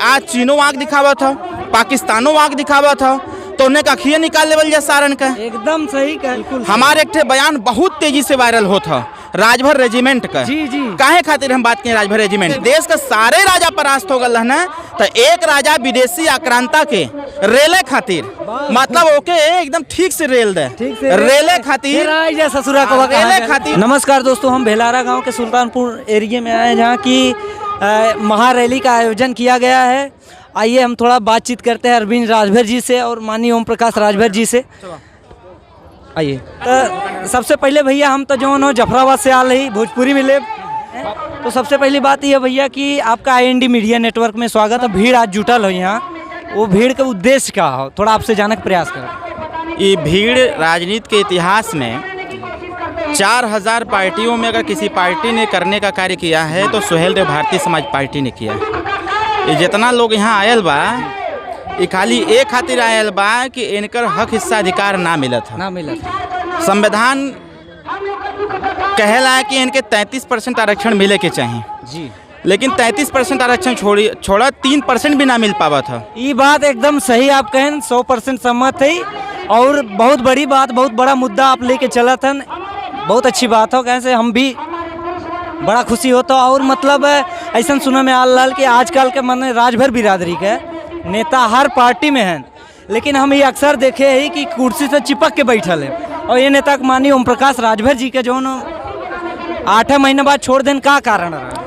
आज चीनो आँख दिखावत हो, पाकिस्तानो आँख दिखावत हो, तो उन्हें अखिए निकाल लेवल जा सारन का। एकदम सही कहा। हमारे एक बयान बहुत तेजी से वायरल होता राजभर रेजिमेंट का। जी जी। काहे खातिर हम बात करें राजभर रेजिमेंट, देश का सारे राजा परास्त हो गल ना, तो एक राजा विदेशी आक्रांता के रेले खातिर, मतलब ओके एकदम ठीक से रेल दे, रेले खातिर, ससुरा को रेले खातिर। नमस्कार दोस्तों, हम भेलारा गांव के सुल्तानपुर एरिया में आए हैं जहां की महारैली का आयोजन किया गया है। आइए हम थोड़ा बातचीत करते हैं अरविंद राजभर जी से और माननीय ओम प्रकाश राजभर जी से। आइए। तो सबसे पहले भैया हम तो जो हो जफराबाद से आ रही भोजपुरी में ले, तो सबसे पहली बात यह भैया कि आपका IND मीडिया नेटवर्क में स्वागत है। भीड़ आज जुटल हो यहाँ, वो भीड़ का उद्देश्य क्या हो, थोड़ा आपसे जानने का प्रयास करें। ये भीड़ राजनीति के इतिहास में 4000 पार्टियों में अगर किसी पार्टी ने करने का कार्य किया है तो सुहेलदेव भारतीय समाज पार्टी ने किया। ये जितना लोग यहाँ आयल बा, ये खाली एक खातिर आयल बा कि इनकर हक हिस्सा अधिकार ना मिलत है। संविधान कहला है कि इनके 33% आरक्षण मिले के चाहिए जी, लेकिन 33% आरक्षण छोड़ा 3% भी ना मिल पावा था। ये बात एकदम सही आप कहें, 100% सहमत है। और बहुत बड़ी बात, बहुत बड़ा मुद्दा आप लेके चला था, बहुत अच्छी बात हो। कैसे हम भी बड़ा खुशी होता। और मतलब ऐसा सुना में आल लाल कि आजकल के मन राजभर बिरादरी के नेता हर पार्टी में हैं, लेकिन हम ये अक्सर देखे हैं कि कुर्सी से चिपक के बैठल है। और ये नेता माननीय ओम प्रकाश राजभर जी के जो 8 महीने बाद छोड़ देने का कारण रहा।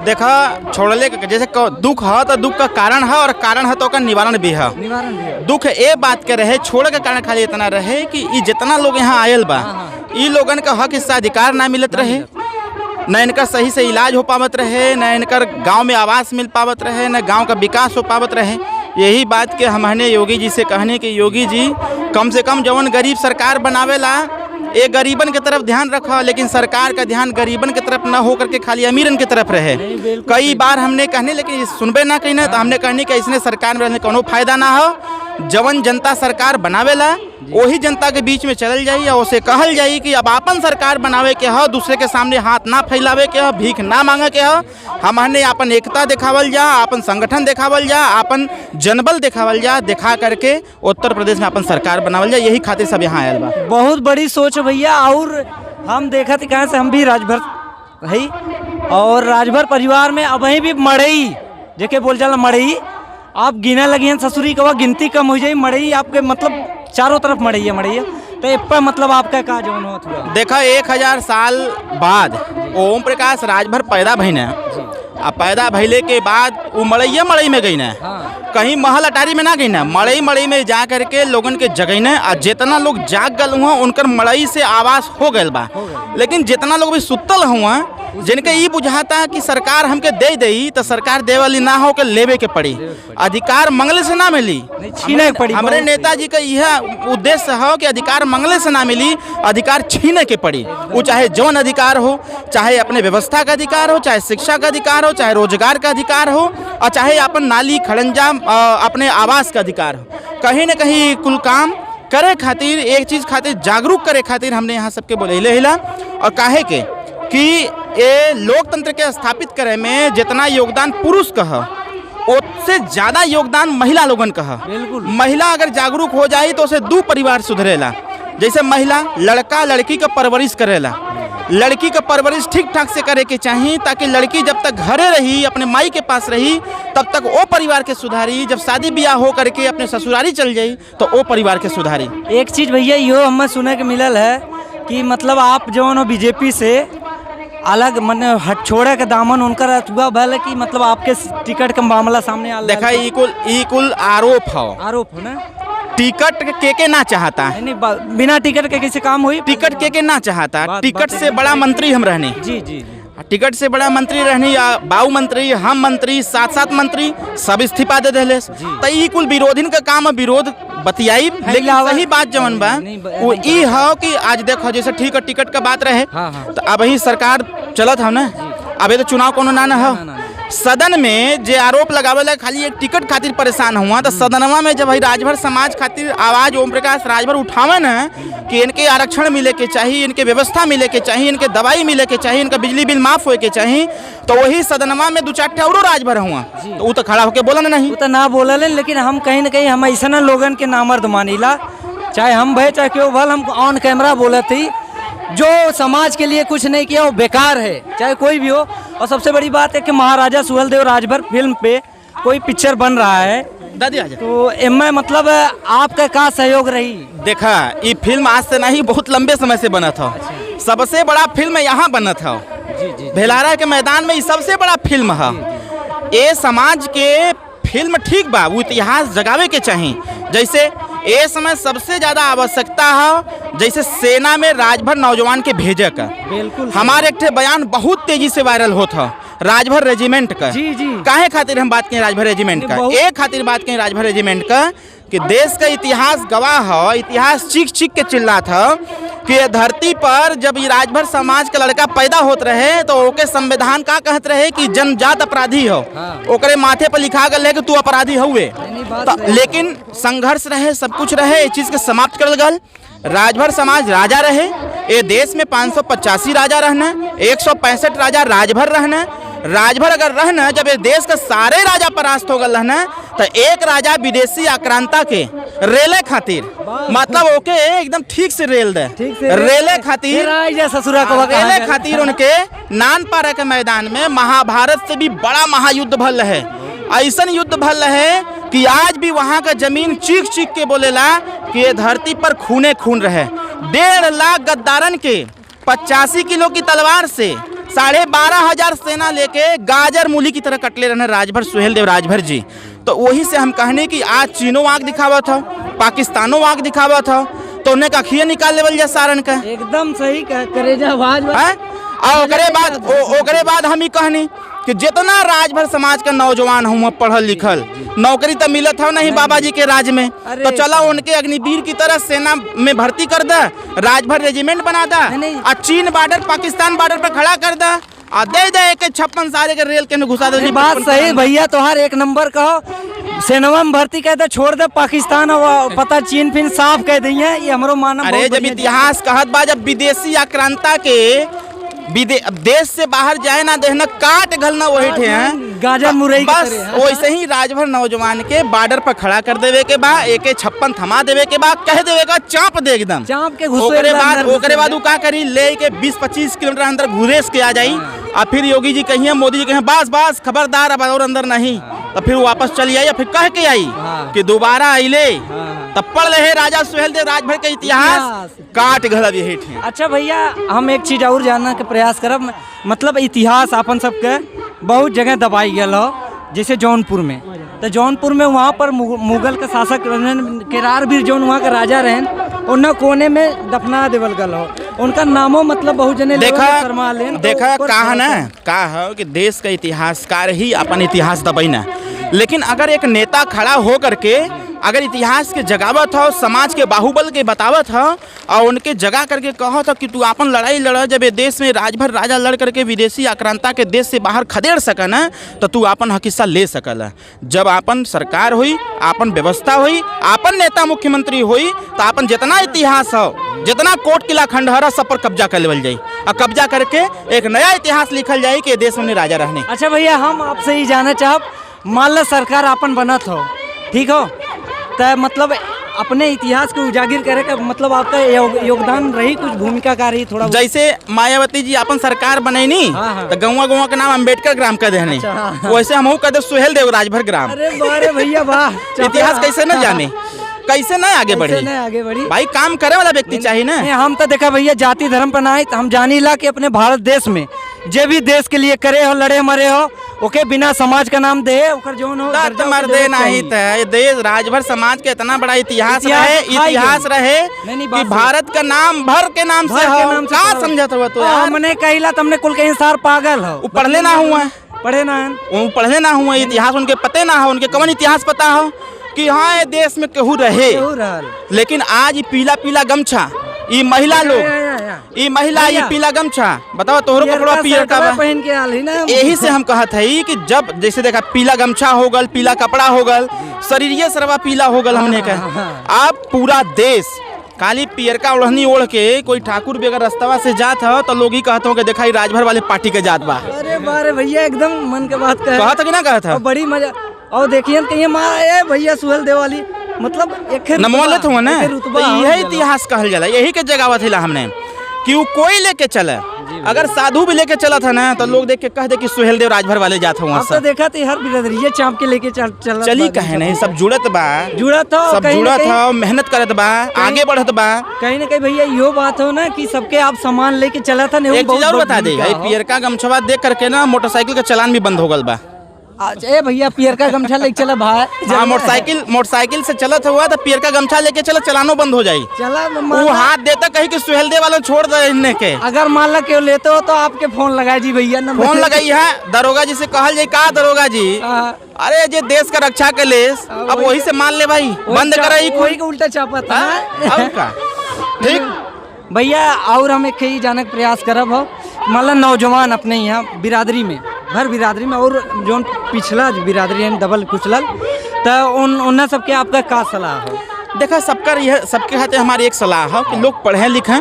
देखा छोड़ले जैसे दुख है तो दुख का कारण है, और कारण है तो का निवारण भी है। दुख ये बात के रहे, छोड़ के कारण खाली इतना रहे कि ये जितना लोग यहाँ आयल बा, ये लोगन का हक हिस्सा अधिकार ना मिलत रहे, न इनका सही से इलाज हो पावत रहे, न इनकर गांव में आवास मिल पावत रहे, न गांव का विकास हो पावत रहे। यही बात के हमने योगी जी से कहने कि योगी जी कम से कम जवन गरीब सरकार बनावेला ये गरीबन की तरफ ध्यान रखा, लेकिन सरकार का ध्यान गरीबन की तरफ न हो करके खाली अमीरन की तरफ रहे। कई बार हमने कहने लेकिन सुनबे ना कहीं, तो हमने कहने कि इसने सरकार में रहने कोनो फायदा ना हो। जवन जनता सरकार बनावेला वही जनता के बीच में चल जाई और उसे कहल जाई कि अब अपन सरकार बनावे के हो, दूसरे के सामने हाथ ना फैलावे के हो, भीख ना मांगे के हो। हमने अपन एकता दिखावल जा, अपन संगठन दिखावल जा, अपन जनबल दिखावल जा, दिखा करके उत्तर प्रदेश में अपन सरकार बनावल जा। यही खातिर सब यहाँ आयल बा। बहुत बड़ी सोच है भैया। और हम देखा थे कहाँ से, हम भी राजभर रही और राजभर परिवार में अब भी मड़ई जेके बोल जाला मड़ई, आप गिना लगी हैं ससुरी का गिनती कम हो जाए। मड़ई आपके मतलब चारों तरफ मड़ई है, तो इस पर मतलब आपका का जो हुआ देखा 1000 साल बाद ओम प्रकाश राजभर पैदा भइने, अब पैदा भइले के बाद वो मड़ई में गई ना। हाँ। कहीं महल अटारी में ना गई ना, मड़ई में जा करके लोगन के जगईने। और जितना लोग जाग गल हुआ उनकर मड़ई से आवास हो गल बा, लेकिन जितना लोग भी सुतल हुआ जिनके ये बुझाता कि सरकार हमके दे दई, तो सरकार दे वाली ना हो के लेवे के पड़ी, अधिकार मंगले से ना मिली, छीने पड़ी। हमारे नेताजी का यह उद्देश्य है कि अधिकार मंगले से ना मिली, अधिकार छीने के पड़ी। वो चाहे जौन अधिकार हो, चाहे अपने व्यवस्था का अधिकार हो, चाहे शिक्षा का अधिकार हो, चाहे रोजगार का अधिकार हो, और चाहे अपन नाली खड़ंजा अपने आवास का अधिकार हो। कहीं ना कहीं कुल काम करे खातिर, एक चीज खातिर जागरूक करे खातिर हमने यहाँ सबके बोले हिला। और काहे के कि ये लोकतंत्र के स्थापित करे में जितना योगदान पुरुष का है, उससे ज्यादा योगदान महिला लोगन का है। बिल्कुल। महिला अगर जागरूक हो जाए तो उसे 2 परिवार सुधरेला। जैसे महिला लड़का लड़की का परवरिश करेला, लड़की का परवरिश ठीक ठाक से करे के चाहिए, ताकि लड़की जब तक घरे रही, अपने माई के पास रही, तब तक वो परिवार के सुधारी। जब शादी ब्याह हो करके अपने ससुरारी चल जाई तो वो परिवार के सुधारी। एक चीज भैया यो हमें सुने के मिलल है कि मतलब आप जो है बीजेपी से अलग मन हट छोड़े के दामन उनकर अथवा भले कि मतलब आपके टिकट का मामला सामने आ देखा इकुल आरोप हो ना। टिकट के ना चाहता है, नहीं बिना टिकट के कैसे काम हुई। टिकट के ना चाहता, टिकट से बड़ा मंत्री हम रहने। जी जी। टिकट से बड़ा मंत्री रहने, या बाऊ मंत्री, हम मंत्री, 7 मंत्री सब इस्तीफा दे दिले। तो ई कुल विरोधिन का काम विरोध बतियाई, लेकिन सही बात जवन बा वो ई है कि आज देखो जैसे ठीक है टिकट का बात रहे। तो अब ही सरकार चलत है ना, अबे तो चुनाव कोनो ना है, सदन में जे आरोप लगावे खाली एक टिकट खातिर परेशान हुआ, तो सदनवा में जब भाई राजभर समाज खातिर आवाज ओम प्रकाश राजभर उठावे न कि इनके आरक्षण मिले के चाहिए, इनके व्यवस्था मिले के चाहिए, इनके दवाई मिले के चाहिए, इनका बिजली बिल माफ होए के चाहिए, तो वही सदनवा में 2-4 ठे औरो राजभर हुआ, तो वो तो खड़ा होके बोलन नहीं, वो तो ना बोलले, लेकिन हम कहीं ना कहीं हम ऐसा लोगन के नामर्द मानीला, चाहे हम भय चाहे क्यों भल, हम ऑन कैमरा बोले थी जो समाज के लिए कुछ नहीं किया वो बेकार है, चाहे कोई भी हो। और सबसे बड़ी बात है कि महाराजा सुहेलदेव राजभर फिल्म पे कोई पिक्चर बन रहा है, तो इनमें मतलब आपका क्या सहयोग रही? देखा, ये फिल्म आज से नहीं बहुत लंबे समय से बना था। सबसे बड़ा फिल्म यहाँ बना था भेलारा के मैदान में, ये सबसे बड़ा फिल्म है। ये समाज के फिल्म ठीक बा, वो इतिहास जगावे के चाहिए। जैसे ये समय सबसे ज्यादा आवश्यकता है जैसे सेना में राजभर नौजवान के भेजे का। बिल्कुल, हमारे एक बयान बहुत तेजी से वायरल होता राजभर रेजिमेंट का। जी जी, काहे खातिर हम बात करें राजभर रेजिमेंट का? एक खातिर बात करें राजभर रेजिमेंट का कि देश का इतिहास गवाह है, इतिहास चीख चीख के चिल्ला था कि धरती पर जब ये राजभर समाज का लड़का पैदा होत रहे तो ओके संविधान का कहत रहे कि जन्मजात अपराधी हो, ओकरे माथे पर लिखा गया है कि तू अपराधी हुए। लेकिन संघर्ष रहे, सब कुछ रहे, ये चीज के समाप्त कर गल। राजभर समाज राजा रहे, ये देश में 585 राजा रहना, 165 राजा राजभर रहना। राजभर अगर रहना, जब ये देश का सारे राजा परास्त हो गल रहना, तो एक राजा विदेशी आक्रांता के रेले खातिर, मतलब ओके एकदम ठीक से रेल दे, रेले खातिर ससुरा को रेले खातिर उनके नानपारा के मैदान में महाभारत से भी बड़ा महायुद्ध भल है। ऐसा युद्ध भल है कि आज भी वहाँ का जमीन चीख चीख के बोलेला कि ये धरती पर खूने खून रहे। 1.5 लाख गद्दारन के 85 किलो की तलवार से 12,500 सेना लेके गाजर मूली की तरह कटले रहने राजभर सुहेलदेव राजभर जी। तो वही से हम कहने कि आज चीनों आग दिखावा था, पाकिस्तानों आग दिखावा था, तो उन्हें कखिया निकाल लेवल जा सारन का। एकदम सही करेजा आवाज। और ओकरे बाद हम ही कहनी कि जितना राजभर समाज का नौजवान हूँ पढ़ल लिखल, नौकरी तो मिलत हो नहीं बाबा जी के राज में, तो चला उनके अग्निवीर की तरह सेना में भर्ती कर दा, राजभर रेजिमेंट बना दा, और चीन बॉर्डर पाकिस्तान बॉर्डर पर खड़ा कर दा, और दे 56 सारे के रेल के घुसा दे। बात सही भैया, तोहार एक नंबर कहो, सेना में भर्ती कह दे, छोड़ दे पाकिस्तान और पता चीन फिन साफ कह दी है, ये हमारो मानव। अरे जब इतिहास कहत बा, जब विदेशी आक्रांता के देश से बाहर जाए ना देना, काट घलना वही थे हैं गाजर मुरई, बस वैसे ही राजभर नौजवान के बॉर्डर पर खड़ा कर देवे के बा, AK-56 थमा देवे के बा, कह देवे का चाप दे एकदम चाप के। ओकरे बाद का करी ले के 20-25 किलोमीटर अंदर घुरेस के आ जाई, और फिर योगी जी कहिए, मोदी जी कहिए बस खबरदार अब और अंदर नहीं, तो फिर वापस चली आई, फिर कह के आई कि दोबारा आइले, तब पढ़ रहे राजा सुहेलदेव राजभर के इतिहास, काट घलब यही थे। अच्छा भैया, हम एक चीज और जानने के प्रयास करब, मतलब इतिहास अपन सबके बहुत जगह दबाई गया हो, जैसे जौनपुर में, तो जौनपुर में वहाँ पर मुगल के शासक केरारवीर जो वहाँ के राजा रहे, उन्हें कोने में दफना देवल गल हो, उनका नामों मतलब बहुत जने देखा कहा ना का है कि देश का इतिहासकार ही अपन इतिहास दबाइना, लेकिन अगर एक नेता खड़ा हो करके अगर इतिहास के जगावत हो, समाज के बाहुबल के बतावत हो, और उनके जगा करके कहो तो कि तू अपन लड़ाई लड़, जब ये देश में राजभर राजा लड़ करके विदेशी आक्रांता के देश से बाहर खदेड़ सका ना, तो तू अपन हक हिस्सा ले सकल। जब अपन सरकार हुई, अपन व्यवस्था हुई, अपन नेता मुख्यमंत्री हुई, तो अपन जितना इतिहास हो, जितना कोट किला खंडहर सब पर कब्जा कर लेवल जाये, और कब्जा करके एक नया इतिहास लिखल जाये कि देश में राजा रहने। अच्छा भैया, हम आपसे ही जानना चाहब, मान लो सरकार अपन बनत हो, ठीक हो, तो मतलब अपने इतिहास को उजागर करे का मतलब आपका योगदान रही, कुछ भूमिका का रही थोड़ा? जैसे मायावती जी अपन सरकार बनैनी, तो गौवा का नाम अम्बेडकर ग्राम कर देने, वैसे हम कह दे सुहेलदेव राजभर ग्राम। अरे बारे भैया वाह, इतिहास कैसे न जाने, कैसे न आगे बढ़े, भाई काम करे वाला व्यक्ति चाहिए ना। हम तो देखा भैया, जाति धर्म पर ना आए, हम जानी ला कि अपने भारत देश में जे भी देश के लिए करे हो, लड़े मरे हो, ओके बिना समाज का नाम दे, ओकर जोन हो मर दे नहीं थे। देश राजभर समाज के इतना बड़ा इतिहास रहे कि भारत का नाम भर के नाम से क्या समझत हुआ तो हमने कहिला, तुमने कुल के इंसान पागल हो, पढ़ले ना हुआ, पढ़े ना हुआ, इतिहास उनके पते ना हो, उनके कौन इतिहास पता हो कि हाँ ये देश में केहू रहे। लेकिन आज पीला पीला गमछा, ये महिला लोग ये महिला ये पीला गमछा बताओ तोहरो कपड़ा पियर का बा पहन के आल ही ना। यही से हम कहत है कि जब जैसे देखा पीला गमछा हो गल, पीला कपड़ा हो गल, शरीरिये सरवा पीला हो गल, हमने कहा आप पूरा देश खाली पियर का ओढ़नी ओढ़ के कोई ठाकुर भी अगर रास्तवा से जात हो तो लोग ही कहते हो कि देखा राजभर वाले पार्टी के जात बा। अरे बारे भैया एकदम मन के बात कहता कि ना कहता बड़ी मजा। और देखिए कहीं मारा भैया सुहेल देवाली मतलब एक नमोलत हुआ ना, यही इतिहास कहल जाला, यही के जगावत हिला हमने कि वो कोई लेके चले, अगर साधु भी लेके चला था ना तो लोग देख के कह दे कि सुहेल देव राजभर वाले जात हुआ। तो देखा थे हर बिरादरी चाप के लेके चली कहे नहीं, सब जुड़त बा, जुड़त हो, सब जुड़त हो, मेहनत करत बा, आगे बढ़त बा। कहीं ना कहीं भैया यो बात हो ना कि सबके आप सामान लेके चला था। एक चीज और बता दे, पियर का गमछवा देख करके ना मोटरसाइकिल का चलान भी बंद हो गल बा। ए भैया पियर का गमछा लेके चला भाई। हाँ, मोटरसाइकिल से चलत हुआ तो पियर का गमछा लेके चला, चलानो बंद हो जाई। चला वो हाथ देता कहीं कि सुहेल देव वाला छोड़ दे इन्हें के। अगर मान ला क्यों लेते हो तो आपके फोन लगाए जी भैया, फोन लगाई है दरोगा जी से कहल जाए का दरोगा जी अरे जे देश का रक्षा के ले अब वही से मान ले भाई, बंद करे कोई का उल्टा चापा था का। ठीक भैया और हम एक ही जाने का प्रयास करब हो, मान ला नौजवान अपने यहाँ बिरादरी में भर बिरादरी में और जो पिछला बिरादरी है डबल कुचलल तो उन सबके आपका का सलाह हो? देखा सबके खाते हमारी एक सलाह है कि लोग पढ़ें लिखें,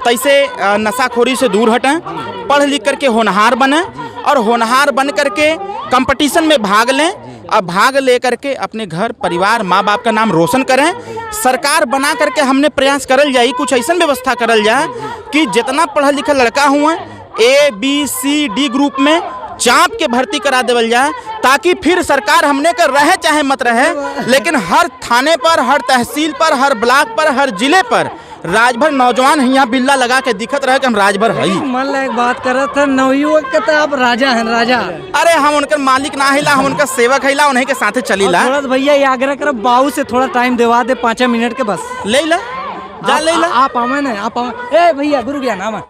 तैसे नशाखोरी से दूर हटें, पढ़ लिख करके होनहार बने और होनहार बन करके कंपटीशन में भाग लें और भाग ले करके अपने घर परिवार माँ बाप का नाम रोशन करें। सरकार बना करके हमने प्रयास करल जाए, कुछ ऐसा व्यवस्था करल जाए कि जितना पढ़ा लिखा लड़का हुआ ABCD ग्रुप में चाँप के भर्ती करा देवल जाए, ताकि फिर सरकार हमने का रहे चाहे मत रहे, लेकिन हर थाने पर, हर तहसील पर, हर ब्लॉक पर, हर जिले पर राजभर नौजवान यहाँ बिल्ला लगा के दिखत रहे कि हम राजभर हई। मन ला एक बात करत था नवयुवक के तो आप राजा हैं राजा। अरे हम उनका मालिक ना हिला, हम उनका सेवक हिला, उन्हीं के साथे चलीला। थोड़ा भैया ये आग्रह कर बाबू से थोड़ा टाइम देवा दे 5 मिनट के बस। ले ला जा ले ला आप आवे ना, आप आवे। ए भैया गुरु ज्ञान आवा।